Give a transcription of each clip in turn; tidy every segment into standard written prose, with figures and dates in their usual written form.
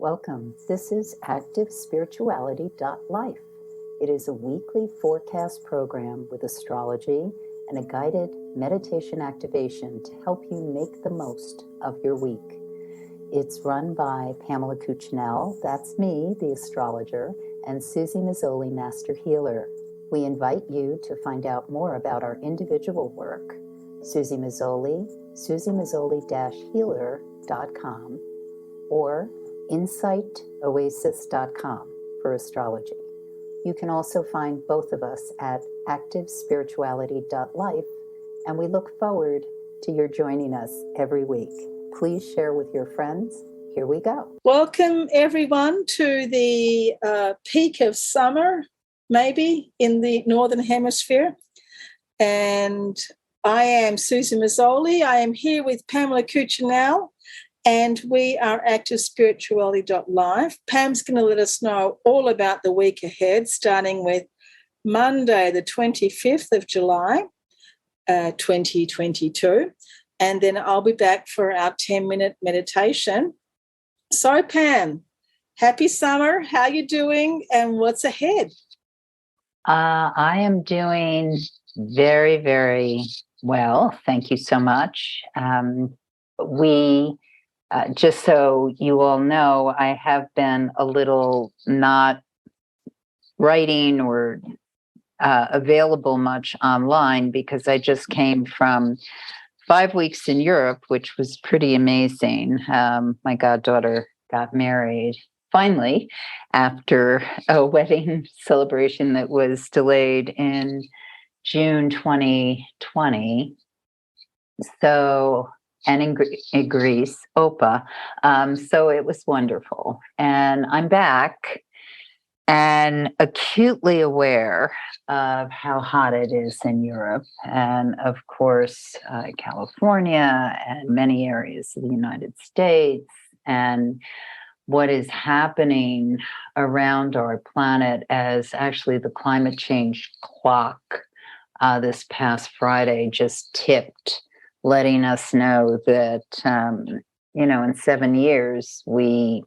Welcome. This is ActiveSpirituality.life. It is a weekly forecast program with astrology and a guided meditation activation to help you make the most of your week. It's run by Pamela Cucinell, that's me, the astrologer, and Suzy Meszoly, Master Healer. We invite you to find out more about our individual work. Suzy Meszoly, SuzyMeszoly-healer.com, or insightoasis.com for astrology. You can also find both of us at ActiveSpirituality.life, and we look forward to your joining us every week. Please share with your friends. Here we go. Welcome, everyone, to the peak of summer, maybe, in the Northern Hemisphere. And I am Suzy Meszoly. I am here with Pamela Cucinell, and we are ActiveSpirituality.life. Pam's going to let us know all about the week ahead, starting with Monday, the 25th of July, 2022. And then I'll be back for our 10-minute meditation. So, Pam, happy summer. How are you doing and what's ahead? I am doing very, very well. Thank you so much. Just so you all know, I have been a little not writing or available much online because I just came from 5 weeks in Europe, which was pretty amazing. My goddaughter got married finally after a wedding celebration that was delayed in June 2020. And in Greece, Opa. So it was wonderful. And I'm back and acutely aware of how hot it is in Europe. And of course, California and many areas of the United States, and what is happening around our planet as actually the climate change clock this past Friday just tipped, letting us know that, in 7 years, we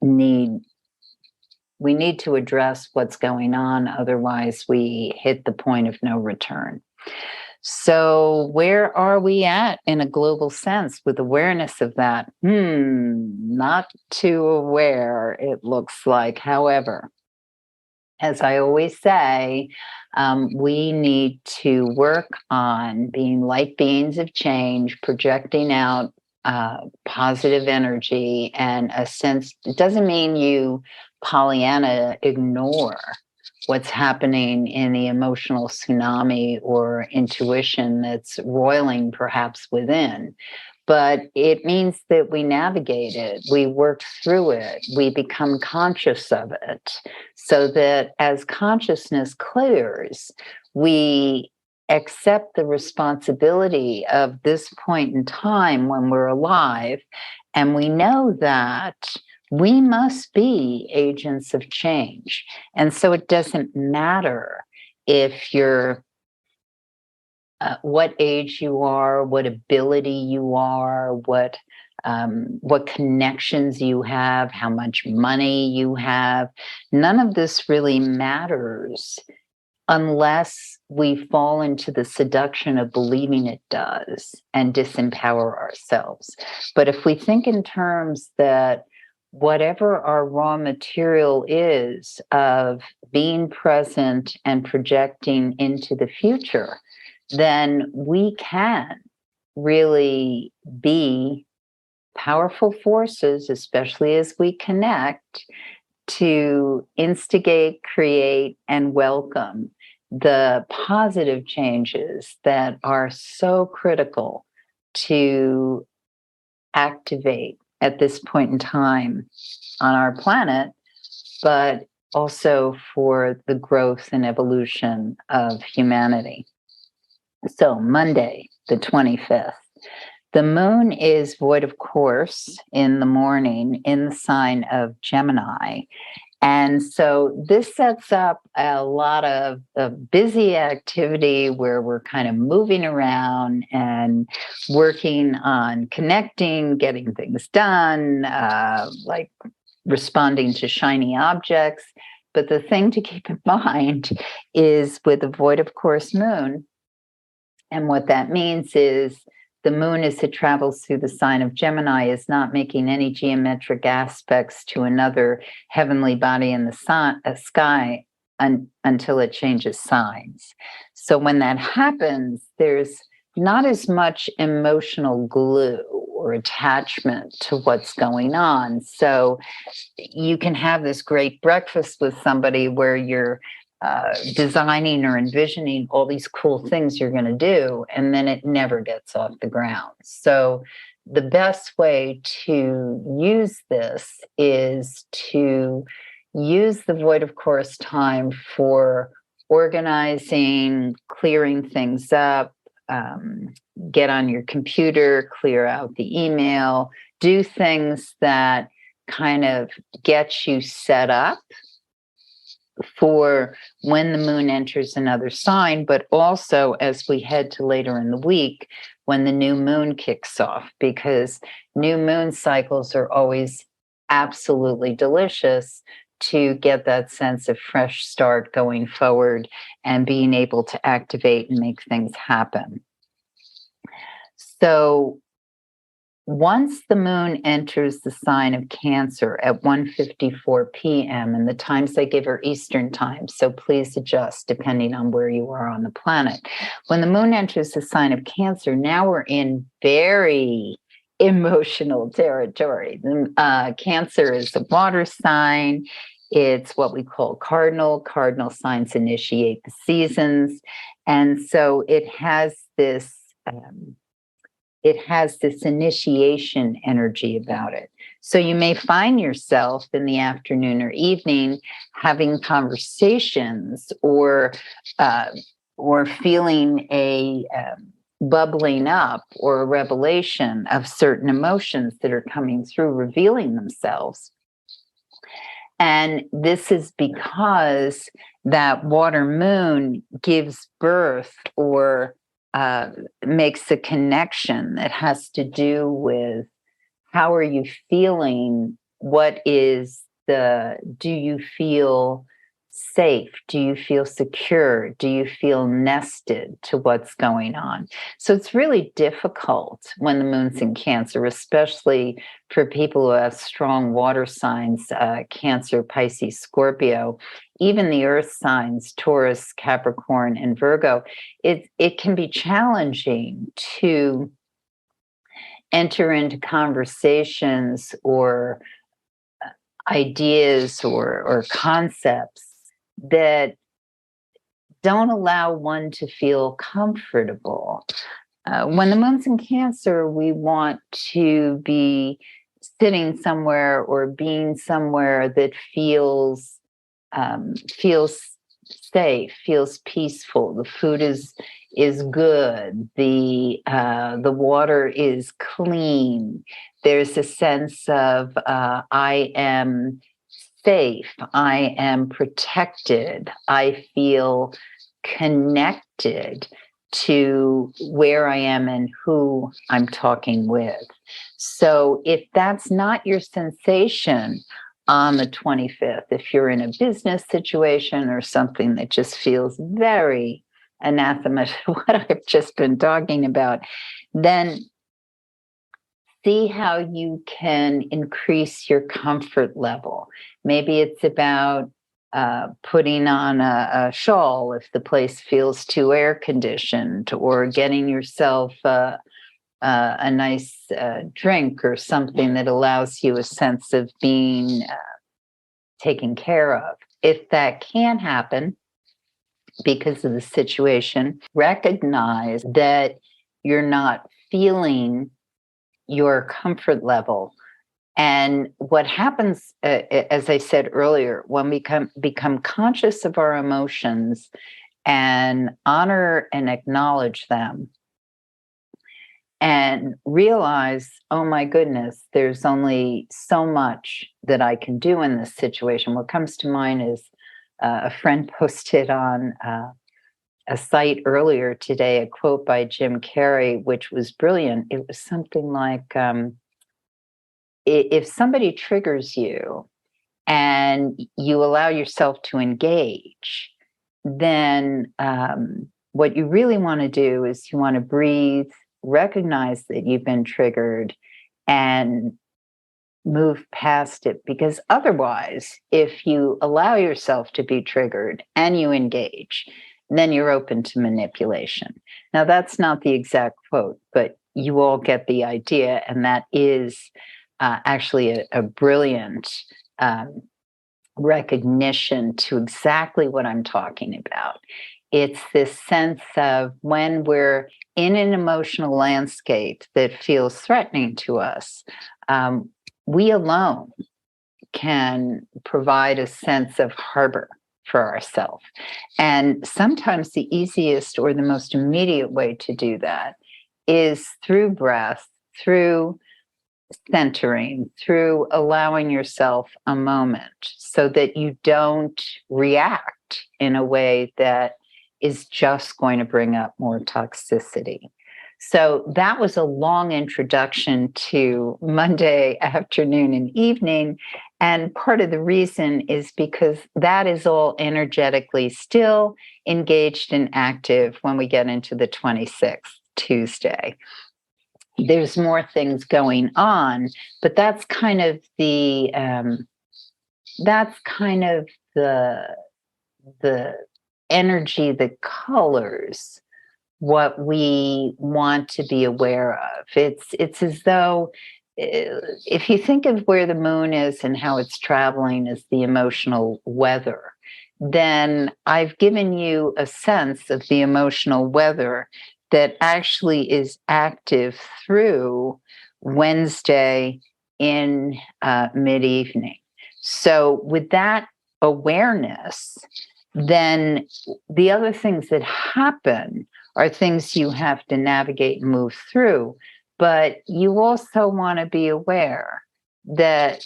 need to address what's going on. Otherwise, we hit the point of no return. So where are we at in a global sense with awareness of that? Not too aware, it looks like. However, as I always say, we need to work on being light beings of change, projecting out positive energy and a sense. It doesn't mean you, Pollyanna, ignore what's happening in the emotional tsunami or intuition that's roiling perhaps within. But it means that we navigate it, we work through it, we become conscious of it, so that as consciousness clears, we accept the responsibility of this point in time when we're alive, and we know that we must be agents of change. And so it doesn't matter if you're what age you are, what ability you are, what connections you have, how much money you have. None of this really matters unless we fall into the seduction of believing it does and disempower ourselves. But if we think in terms that whatever our raw material is of being present and projecting into the future, then we can really be powerful forces, especially as we connect, to instigate, create, and welcome the positive changes that are so critical to activate at this point in time on our planet, but also for the growth and evolution of humanity. So Monday, the 25th, the moon is void of course in the morning in the sign of Gemini. And so this sets up a lot of busy activity where we're kind of moving around and working on connecting, getting things done, like responding to shiny objects. But the thing to keep in mind is with the void of course moon, and what that means is the moon, as it travels through the sign of Gemini, is not making any geometric aspects to another heavenly body in the sky until it changes signs. So when that happens, there's not as much emotional glue or attachment to what's going on. So you can have this great breakfast with somebody where you're designing or envisioning all these cool things you're going to do, and then it never gets off the ground. So the best way to use this is to use the void of course time for organizing, clearing things up, get on your computer, clear out the email, do things that kind of get you set up for when the moon enters another sign, but also as we head to later in the week when the new moon kicks off, because new moon cycles are always absolutely delicious to get that sense of fresh start going forward and being able to activate and make things happen. So once the moon enters the sign of Cancer at 1:54 p.m., and the times I give are Eastern time, so please adjust depending on where you are on the planet. When the moon enters the sign of Cancer, now we're in very emotional territory. Cancer is a water sign. It's what we call cardinal. Cardinal signs initiate the seasons. And so it has this initiation energy about it. So you may find yourself in the afternoon or evening having conversations or feeling a bubbling up or a revelation of certain emotions that are coming through, revealing themselves. And this is because that water moon gives birth or makes a connection that has to do with how are you feeling? Do you feel safe? Do you feel secure? Do you feel nested to what's going on? So it's really difficult when the moon's in Cancer, especially for people who have strong water signs, Cancer, Pisces, Scorpio, even the earth signs, Taurus, Capricorn, and Virgo. It can be challenging to enter into conversations or ideas or concepts that don't allow one to feel comfortable. When the moon's in Cancer, we want to be sitting somewhere or being somewhere that feels safe, feels peaceful. The food is good. The water is clean. There's a sense of I am safe. I am protected. I feel connected to where I am and who I'm talking with. So if that's not your sensation on the 25th, if you're in a business situation or something that just feels very anathema to what I've just been talking about, then see how you can increase your comfort level. Maybe it's about putting on a shawl if the place feels too air conditioned, or getting yourself a nice drink or something that allows you a sense of being taken care of. If that can happen because of the situation, recognize that you're not feeling your comfort level. And what happens, as I said earlier, when we become conscious of our emotions and honor and acknowledge them, and realize, oh my goodness, there's only so much that I can do in this situation. What comes to mind is a friend posted on a site earlier today a quote by Jim Carrey, which was brilliant. It was something like, if somebody triggers you and you allow yourself to engage, then what you really want to do is you want to breathe, recognize that you've been triggered, and move past it. Because otherwise, if you allow yourself to be triggered and you engage, then you're open to manipulation. Now, that's not the exact quote, but you all get the idea. And that is actually a brilliant recognition to exactly what I'm talking about. It's this sense of when we're in an emotional landscape that feels threatening to us, we alone can provide a sense of harbor for ourselves. And sometimes the easiest or the most immediate way to do that is through breath, through centering, through allowing yourself a moment so that you don't react in a way that is just going to bring up more toxicity. So that was a long introduction to Monday afternoon and evening. And part of the reason is because that is all energetically still engaged and active when we get into the 26th, Tuesday. There's more things going on, but that's kind of the energy that colors what we want to be aware of. It's as though if you think of where the moon is and how it's traveling as the emotional weather, then I've given you a sense of the emotional weather that actually is active through Wednesday in mid-evening. So with that awareness, then the other things that happen are things you have to navigate and move through. But you also want to be aware that,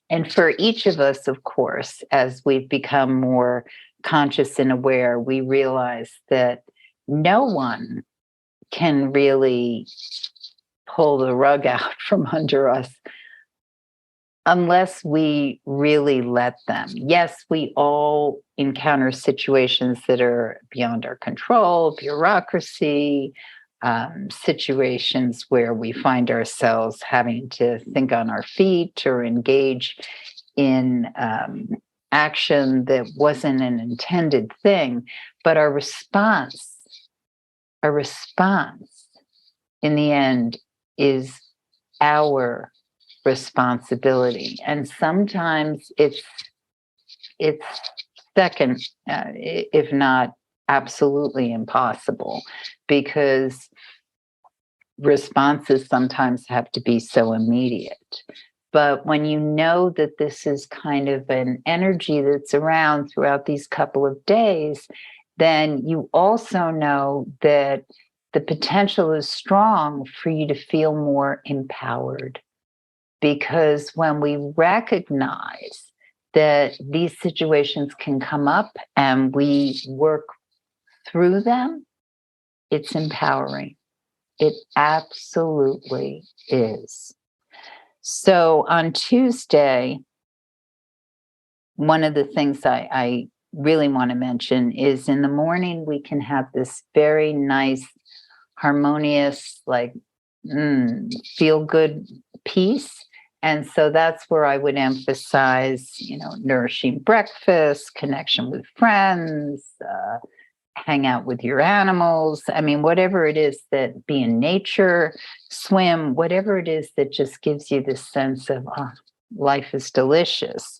and for each of us, of course, as we've become more conscious and aware, we realize that no one can really pull the rug out from under us unless we really let them. Yes, we all encounter situations that are beyond our control, bureaucracy, situations where we find ourselves having to think on our feet or engage in action that wasn't an intended thing. But our response in the end is our responsibility. And sometimes it's second, if not absolutely impossible, because responses sometimes have to be so immediate. But when you know that this is kind of an energy that's around throughout these couple of days, then you also know that the potential is strong for you to feel more empowered. Because when we recognize that these situations can come up and we work through them, it's empowering. It absolutely is. So on Tuesday, one of the things I really want to mention is in the morning, we can have this very nice, harmonious, like feel good peace. And so that's where I would emphasize, nourishing breakfast, connection with friends, hang out with your animals. I mean, whatever it is that be in nature, swim, whatever it is that just gives you this sense of, life is delicious.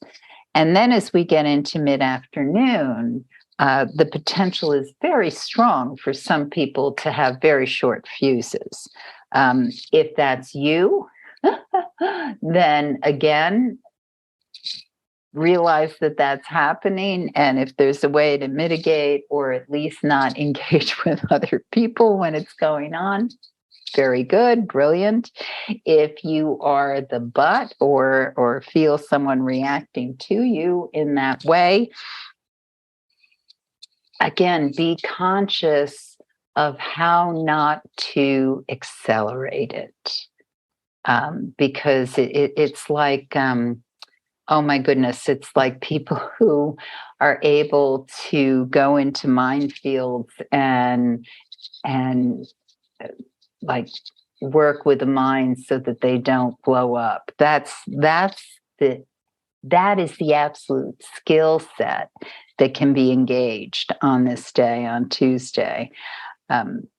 And then as we get into mid-afternoon, the potential is very strong for some people to have very short fuses. If that's you, then again, realize that that's happening, and if there's a way to mitigate or at least not engage with other people when it's going on, very good, brilliant. If you are the butt or feel someone reacting to you in that way, again, be conscious of how not to accelerate it. Because it's like, oh my goodness, it's like people who are able to go into minefields and like work with the mind so that they don't blow up. That is the absolute skill set that can be engaged on this day, on Tuesday. And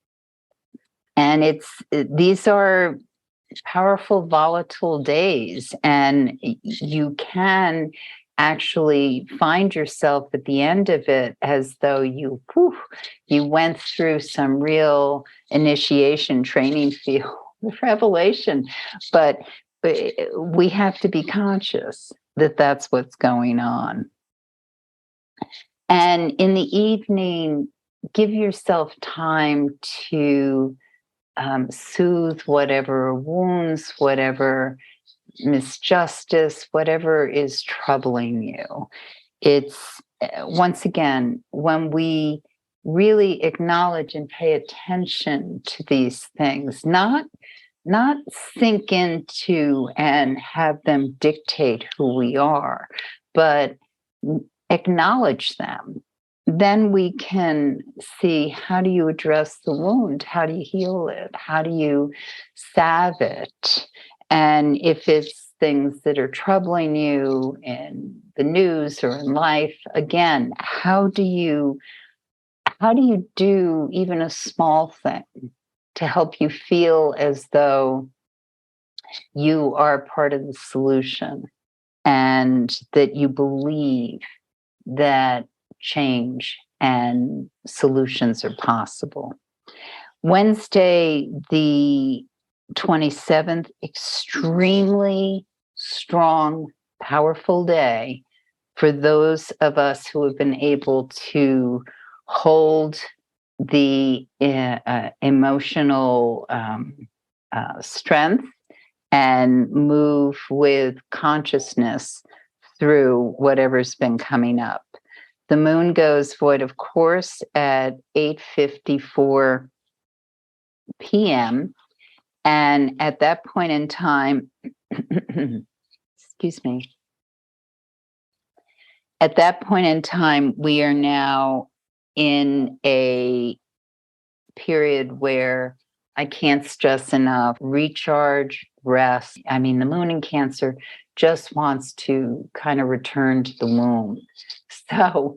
these are powerful, volatile days, and you can actually find yourself at the end of it as though you went through some real initiation training field revelation. But we have to be conscious that that's what's going on. And in the evening, give yourself time to soothe whatever wounds, whatever misjustice, whatever is troubling you. It's once again, when we really acknowledge and pay attention to these things, not sink into and have them dictate who we are, but acknowledge them. Then we can see, how do you address the wound? How do you heal it? How do you salve it? And if it's things that are troubling you in the news or in life, again, how do you do even a small thing to help you feel as though you are part of the solution and that you believe that change and solutions are possible? Wednesday, the 27th, extremely strong, powerful day for those of us who have been able to hold the emotional strength and move with consciousness through whatever's been coming up. The moon goes void, of course, at 8:54 p.m. And at that point in time, excuse me, at that point in time, we are now in a period where I can't stress enough, recharge, rest. I mean, the moon in Cancer just wants to kind of return to the womb. So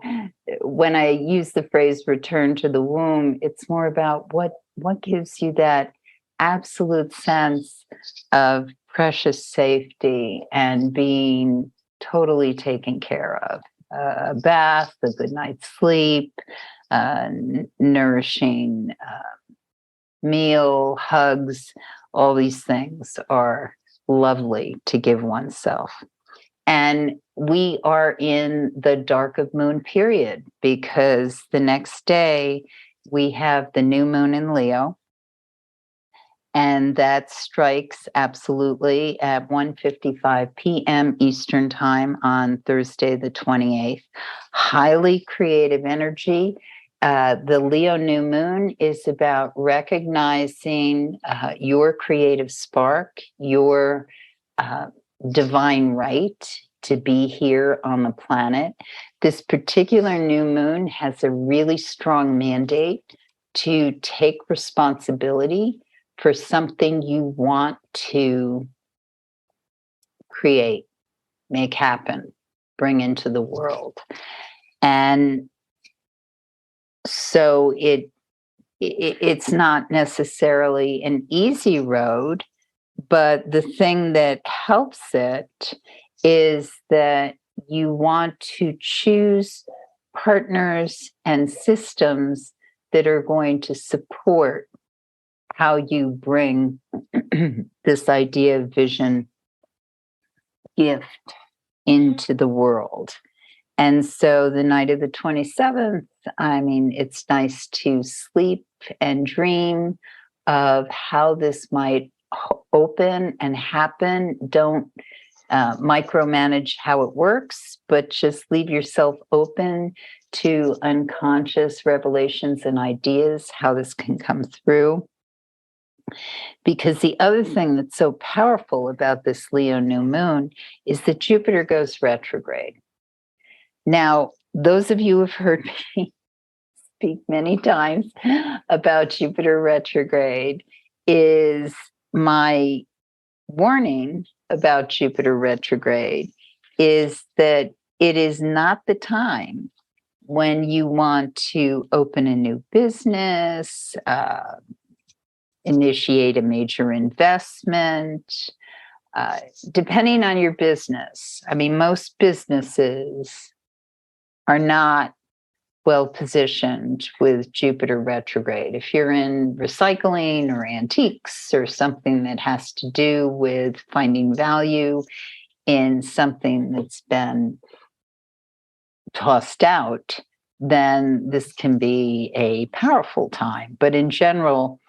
when I use the phrase return to the womb, it's more about what gives you that absolute sense of precious safety and being totally taken care of. A bath, a good night's sleep, nourishing meal, hugs, all these things are lovely to give oneself. And we are in the dark of moon period because the next day we have the new moon in Leo. And that strikes absolutely at 1:55 p.m. Eastern Time on Thursday, the 28th. Highly creative energy. The Leo new moon is about recognizing your creative spark, your divine right to be here on the planet. This particular new moon has a really strong mandate to take responsibility for something you want to create, make happen, bring into the world. And so it's not necessarily an easy road, but the thing that helps it is that you want to choose partners and systems that are going to support how you bring this idea of vision, gift, into the world. And so the night of the 27th, I mean, it's nice to sleep and dream of how this might open and happen. Don't micromanage how it works, but just leave yourself open to unconscious revelations and ideas, how this can come through. Because the other thing that's so powerful about this Leo new moon is that Jupiter goes retrograde. Now, those of you who have heard me speak many times about Jupiter retrograde is my warning about Jupiter retrograde is that it is not the time when you want to open a new business, initiate a major investment, depending on your business. I mean, most businesses are not well positioned with Jupiter retrograde. If you're in recycling or antiques or something that has to do with finding value in something that's been tossed out, then this can be a powerful time. But in general,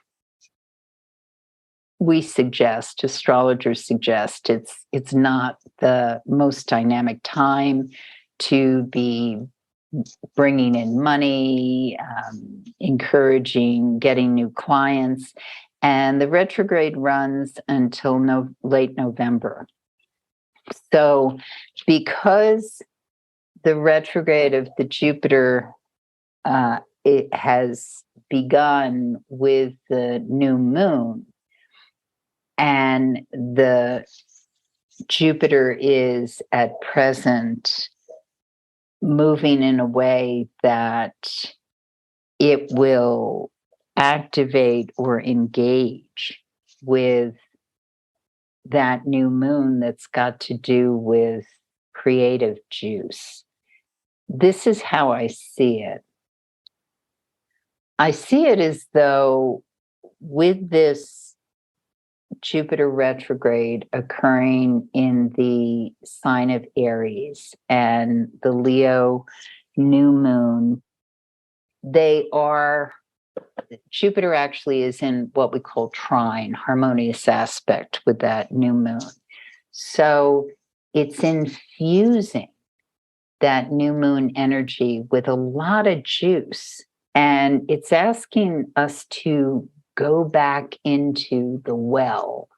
we suggest, astrologers suggest, it's not the most dynamic time to be bringing in money, encouraging, getting new clients. And the retrograde runs until late November. So because the retrograde of the Jupiter, it has begun with the new moon, and the Jupiter is at present moving in a way that it will activate or engage with that new moon that's got to do with creative juice. This is how I see it. I see it as though with this Jupiter retrograde occurring in the sign of Aries and the Leo new moon, Jupiter actually is in what we call trine, harmonious aspect with that new moon. So it's infusing that new moon energy with a lot of juice. And it's asking us to go back into the well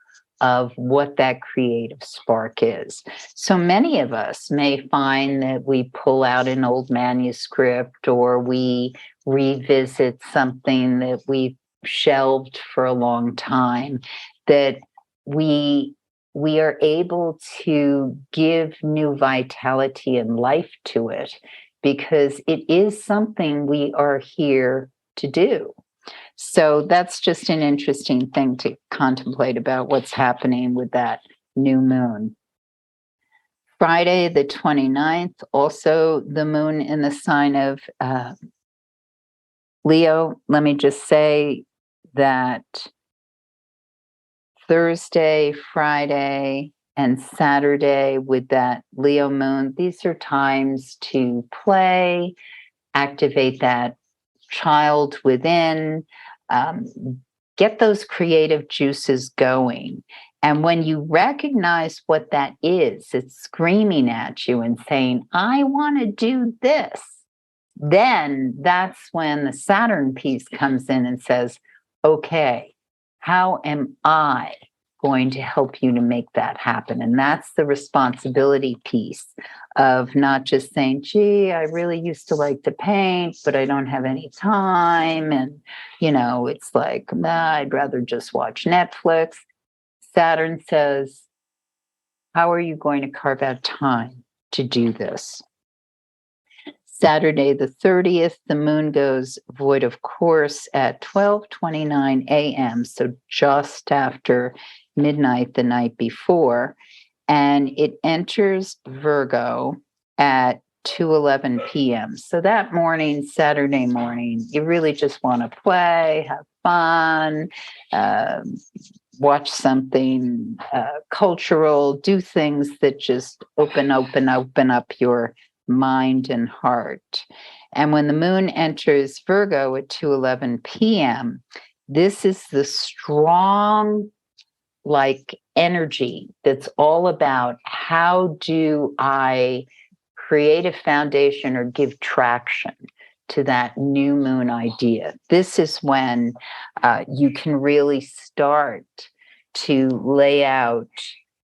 of what that creative spark is. So many of us may find that we pull out an old manuscript or we revisit something that we've shelved for a long time, that we are able to give new vitality and life to it because it is something we are here to do. So that's just an interesting thing to contemplate about what's happening with that new moon. Friday, the 29th, also the moon in the sign of Leo. Let me just say that Thursday, Friday, and Saturday with that Leo moon, these are times to play, activate that child within, get those creative juices going. And when you recognize what that is, it's screaming at you and saying, I want to do this. Then that's when the Saturn piece comes in and says, okay, how am I going to help you to make that happen? And that's the responsibility piece of not just saying, gee, I really used to like to paint, but I don't have any time. And, it's like, I'd rather just watch Netflix. Saturn says, how are you going to carve out time to do this? Saturday, the 30th, the moon goes void of course at 12:29 a.m., so just after midnight the night before, and it enters Virgo at 2:11 p.m. So that morning, Saturday morning, you really just want to play, have fun, watch something cultural, do things that just open up your mind and heart. And when the moon enters Virgo at 2:11 p.m., this is the strong, like, energy that's all about how do I create a foundation or give traction to that new moon idea. This is when you can really start to lay out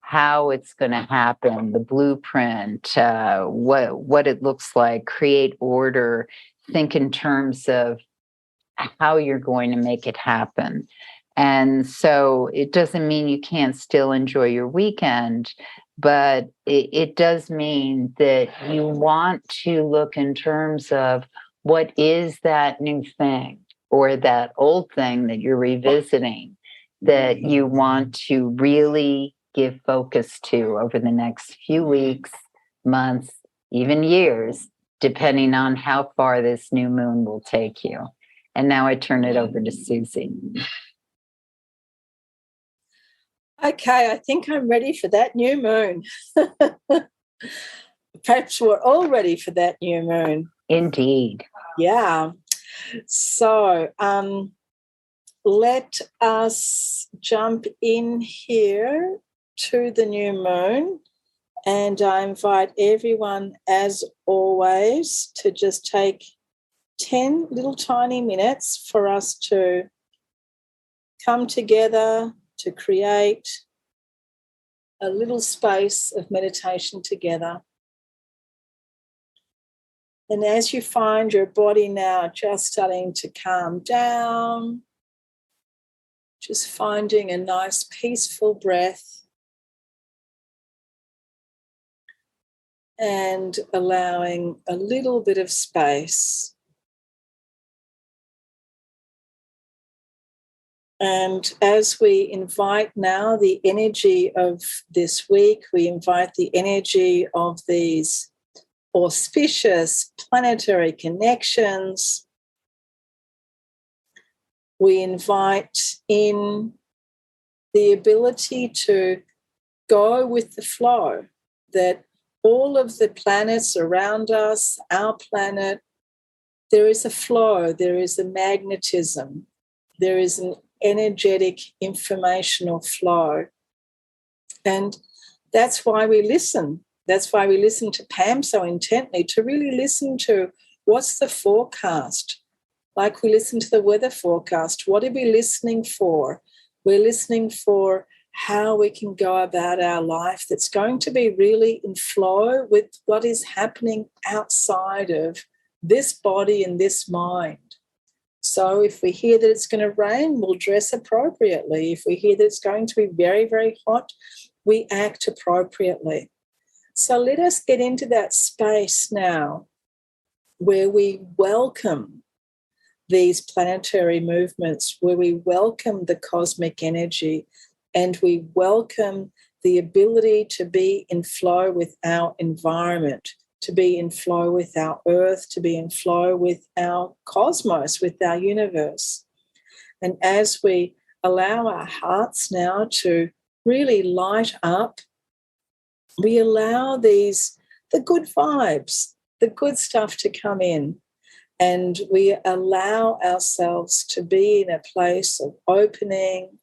how it's going to happen, the blueprint, what it looks like, create order, think in terms of how you're going to make it happen. And so it doesn't mean you can't still enjoy your weekend, but it does mean that you want to look in terms of what is that new thing or that old thing that you're revisiting that you want to really give focus to over the next few weeks, months, even years, depending on how far this new moon will take you. And now I turn it over to Suzy. Okay, I think I'm ready for that new moon. Perhaps we're all ready for that new moon. Indeed. Yeah. So let us jump in here to the new moon. And I invite everyone, as always, to just take 10 little tiny minutes for us to come together to create a little space of meditation together. And as you find your body now just starting to calm down, just finding a nice peaceful breath and allowing a little bit of space. And as we invite now the energy of this week, we invite the energy of these auspicious planetary connections. We invite in the ability to go with the flow, that all of the planets around us, our planet, there is a flow, there is a magnetism, there is an energetic informational flow. And that's why we listen. That's why we listen to Pam so intently, to really listen to what's the forecast. Like we listen to the weather forecast. What are we listening for? We're listening for how we can go about our life that's going to be really in flow with what is happening outside of this body and this mind. So if we hear that it's going to rain, we'll dress appropriately. If we hear that it's going to be very, very hot, we act appropriately. So let us get into that space now where we welcome these planetary movements, where we welcome the cosmic energy, and we welcome the ability to be in flow with our environment, to be in flow with our earth, to be in flow with our cosmos, with our universe. And as we allow our hearts now to really light up, we allow the good vibes, the good stuff to come in. And we allow ourselves to be in a place of opening,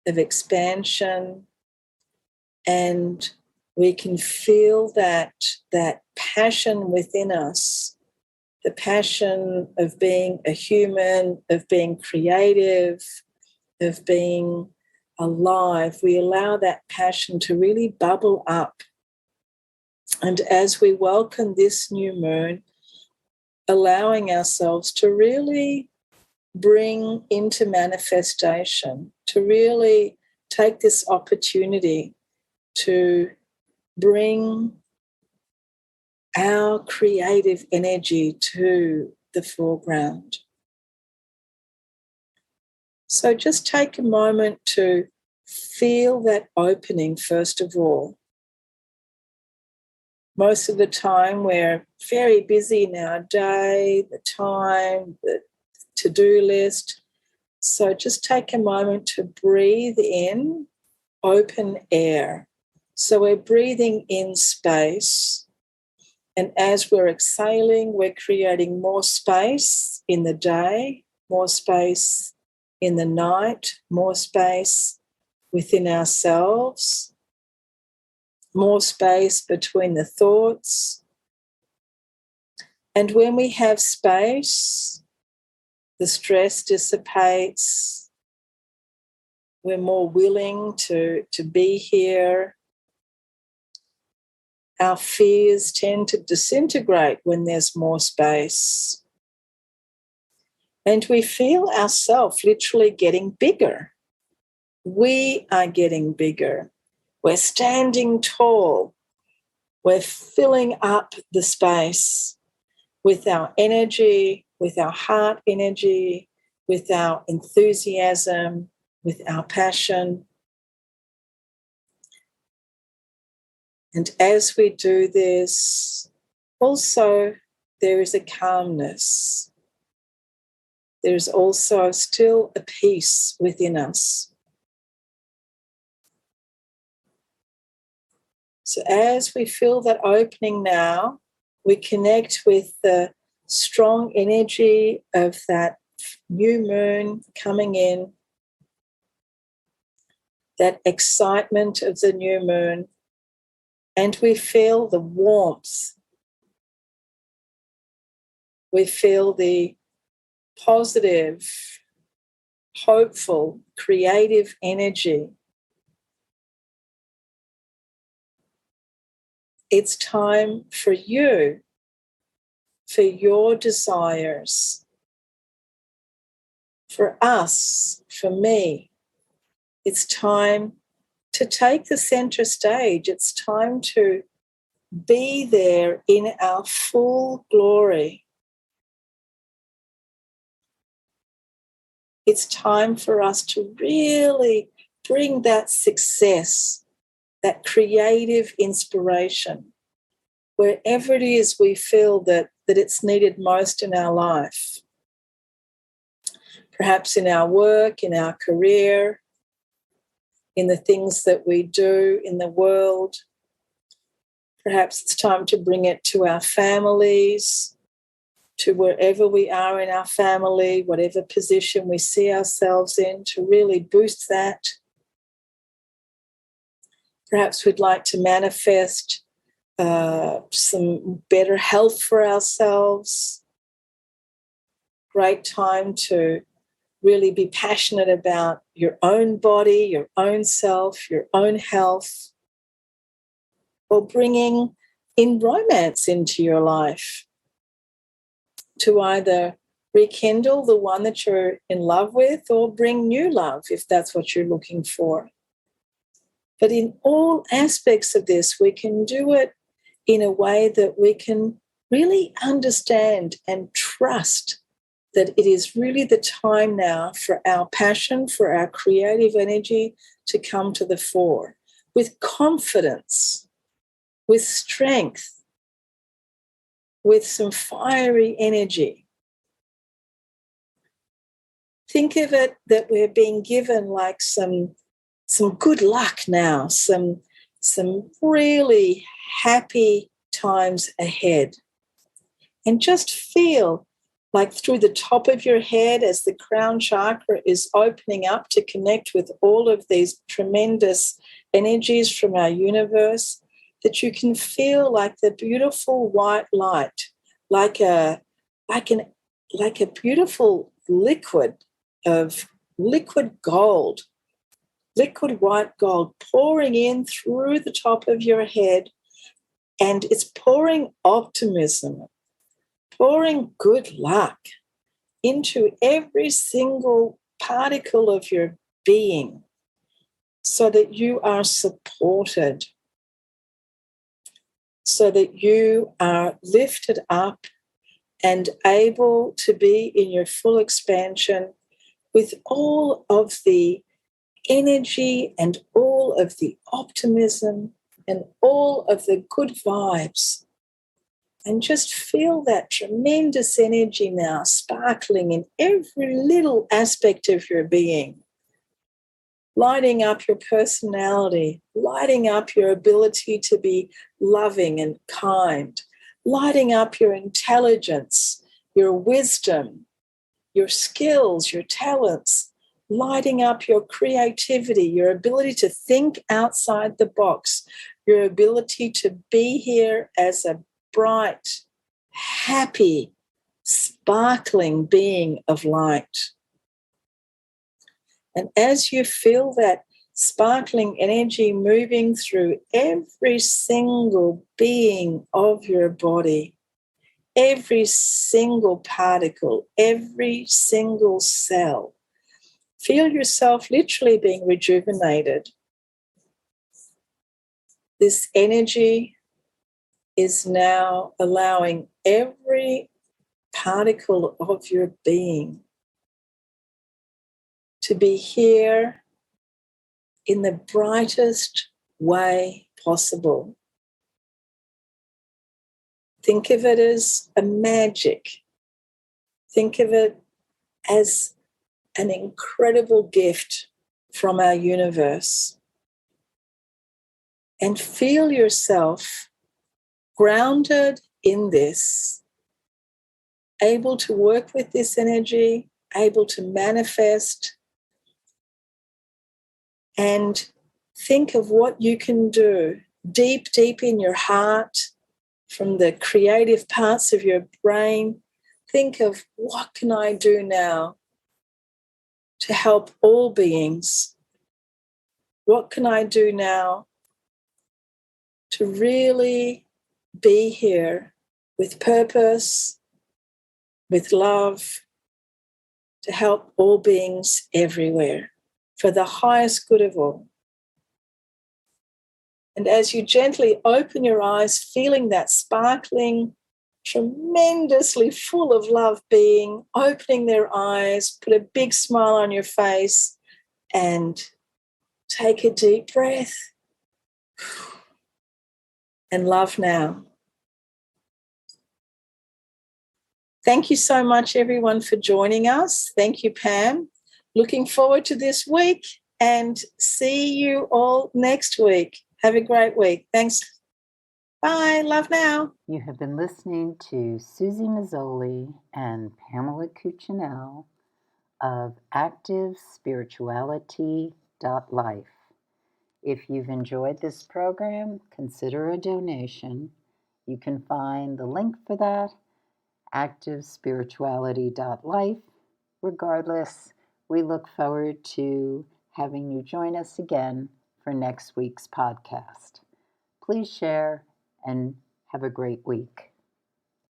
of expansion, and we can feel that passion within us, the passion of being a human, of being creative, of being alive. We allow that passion to really bubble up. And as we welcome this new moon, allowing ourselves to really bring into manifestation, to really take this opportunity to bring our creative energy to the foreground. So just take a moment to feel that opening first of all. Most of the time we're very busy in our day, the time, the to-do list. So just take a moment to breathe in open air. So we're breathing in space. And as we're exhaling, we're creating more space in the day, more space in the night, more space within ourselves, more space between the thoughts. And when we have space, the stress dissipates. We're more willing to be here. Our fears tend to disintegrate when there's more space. And we feel ourselves literally getting bigger. We are getting bigger. We're standing tall. We're filling up the space with our energy, with our heart energy, with our enthusiasm, with our passion. And as we do this, also there is a calmness. There's also still a peace within us. So as we feel that opening now, we connect with the strong energy of that new moon coming in, that excitement of the new moon, and we feel the warmth. We feel the positive, hopeful, creative energy. It's time for you, for your desires, for us, for me. It's time to take the center stage. It's time to be there in our full glory. It's time for us to really bring that success, that creative inspiration, wherever it is we feel that it's needed most in our life. Perhaps in our work, in our career, in the things that we do in the world. Perhaps it's time to bring it to our families, to wherever we are in our family, whatever position we see ourselves in, to really boost that. Perhaps we'd like to manifest some better health for ourselves. Great time to really be passionate about your own body, your own self, your own health, or bringing in romance into your life to either rekindle the one that you're in love with or bring new love if that's what you're looking for. But in all aspects of this, we can do it in a way that we can really understand and trust that it is really the time now for our passion, for our creative energy to come to the fore with confidence, with strength, with some fiery energy. Think of it that we're being given like some good luck now, some really happy times ahead. And just feel like through the top of your head as the crown chakra is opening up to connect with all of these tremendous energies from our universe, that you can feel like the beautiful white light, like a beautiful liquid of liquid gold, liquid white gold pouring in through the top of your head, and it's pouring optimism, pouring good luck into every single particle of your being so that you are supported, so that you are lifted up and able to be in your full expansion with all of the energy and all of the optimism and all of the good vibes. And just feel that tremendous energy now sparkling in every little aspect of your being, lighting up your personality, lighting up your ability to be loving and kind, lighting up your intelligence, your wisdom, your skills, your talents, lighting up your creativity, your ability to think outside the box, your ability to be here as a bright, happy, sparkling being of light. And as you feel that sparkling energy moving through every single being of your body, every single particle, every single cell, feel yourself literally being rejuvenated. This energy is now allowing every particle of your being to be here in the brightest way possible. Think of it as a magic. Think of it as an incredible gift from our universe. And feel yourself grounded in this, able to work with this energy, able to manifest, and think of what you can do deep, deep in your heart, from the creative parts of your brain. Think of, what can I do now to help all beings? What can I do now to really be here with purpose, with love, to help all beings everywhere for the highest good of all? And as you gently open your eyes, feeling that sparkling, tremendously full of love being, opening their eyes, put a big smile on your face and take a deep breath and love now. Thank you so much, everyone, for joining us. Thank you, Pam. Looking forward to this week and see you all next week. Have a great week. Thanks. Bye. Love now. You have been listening to Suzy Meszoly and Pamela Cucinell of ActiveSpirituality.life. If you've enjoyed this program, consider a donation. You can find the link for that, ActiveSpirituality.life. Regardless, we look forward to having you join us again for next week's podcast. Please share and have a great week.